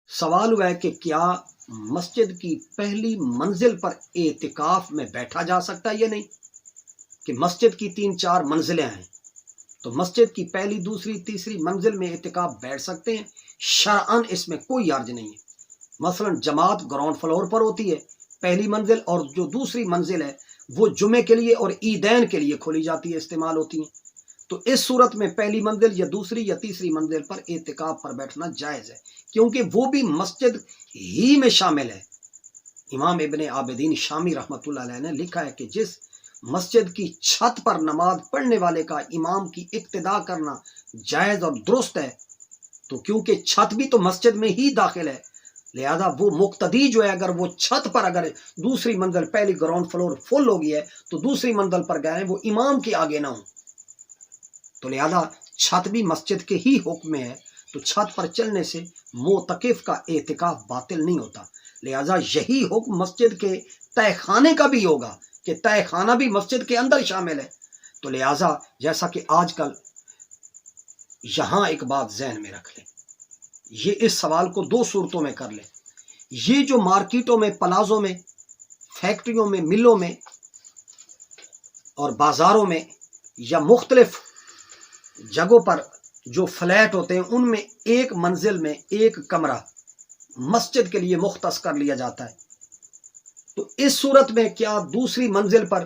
سوال ہوا ہے کہ کیا مسجد کی پہلی منزل پر اعتکاف میں بیٹھا جا سکتا ہے یا نہیں، کہ مسجد کی 3-4 منزلیں ہیں تو مسجد کی پہلی، دوسری، تیسری منزل میں اعتکاف بیٹھ سکتے ہیں۔ شرعاً اس میں کوئی حرج نہیں ہے۔ مثلا جماعت گراؤنڈ فلور پر ہوتی ہے، پہلی منزل، اور جو دوسری منزل ہے وہ جمعے کے لیے اور عیدین کے لیے کھولی جاتی ہے، استعمال ہوتی ہیں، تو اس صورت میں پہلی منزل یا دوسری یا تیسری منزل پر اعتکاف پر بیٹھنا جائز ہے، کیونکہ وہ بھی مسجد ہی میں شامل ہے۔ امام ابن عابدین شامی رحمۃ اللہ علیہ نے لکھا ہے کہ جس مسجد کی چھت پر نماز پڑھنے والے کا امام کی اقتداء کرنا جائز اور درست ہے، تو کیونکہ چھت بھی تو مسجد میں ہی داخل ہے، لہذا وہ مقتدی جو ہے اگر وہ چھت پر، اگر دوسری منزل، پہلی گراؤنڈ فلور فل ہو گئی ہے تو دوسری منزل پر گئے وہ امام کے آگے نہ ہوں، تو لہذا چھت بھی مسجد کے ہی حکم میں ہے، تو چھت پر چلنے سے معتکف کا اعتکاف باطل نہیں ہوتا۔ لہذا یہی حکم مسجد کے تہہ خانے کا بھی ہوگا کہ تہہ خانہ بھی مسجد کے اندر شامل ہے، تو لہذا جیسا کہ آج کل یہاں ایک بات ذہن میں رکھ لیں، یہ اس سوال کو 2 صورتوں میں کر لیں۔ یہ جو مارکیٹوں میں، پلازوں میں، فیکٹریوں میں، ملوں میں اور بازاروں میں یا مختلف جگہوں پر جو فلیٹ ہوتے ہیں، ان میں ایک منزل میں ایک کمرہ مسجد کے لیے مختص کر لیا جاتا ہے، تو اس صورت میں کیا دوسری منزل پر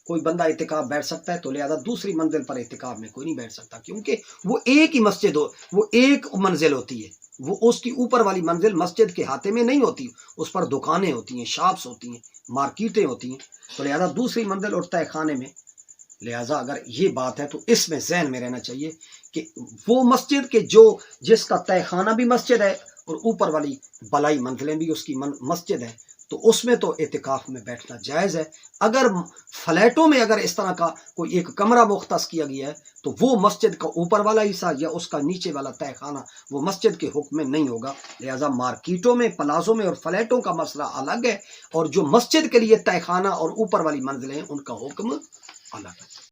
کوئی بندہ اعتکاف بیٹھ سکتا ہے؟ تو لہذا دوسری منزل پر اعتکاف میں کوئی نہیں بیٹھ سکتا، کیونکہ وہ ایک ہی مسجد ہو، وہ ایک منزل ہوتی ہے، وہ اس کی اوپر والی منزل مسجد کے احاطے میں نہیں ہوتی، اس پر دکانیں ہوتی ہیں، شاپس ہوتی ہیں، مارکیٹیں ہوتی ہیں، تو لہذا دوسری منزل اور تہہ خانے میں، لہذا اگر یہ بات ہے تو اس میں ذہن میں رہنا چاہیے کہ وہ مسجد کے جس کا تہہ خانہ بھی مسجد ہے اور اوپر والی بلائی منزلیں بھی اس کی مسجد ہے، تو اس میں تو اعتکاف میں بیٹھنا جائز ہے۔ اگر فلیٹوں میں اگر اس طرح کا کوئی ایک کمرہ مختص کیا گیا ہے تو وہ مسجد کا اوپر والا حصہ یا اس کا نیچے والا تہہ خانہ وہ مسجد کے حکم میں نہیں ہوگا، لہذا مارکیٹوں میں، پلازوں میں اور فلیٹوں کا مسئلہ الگ ہے، اور جو مسجد کے لیے تہہ خانہ اور اوپر والی منزلیں ہیں ان کا حکم الگ ہے۔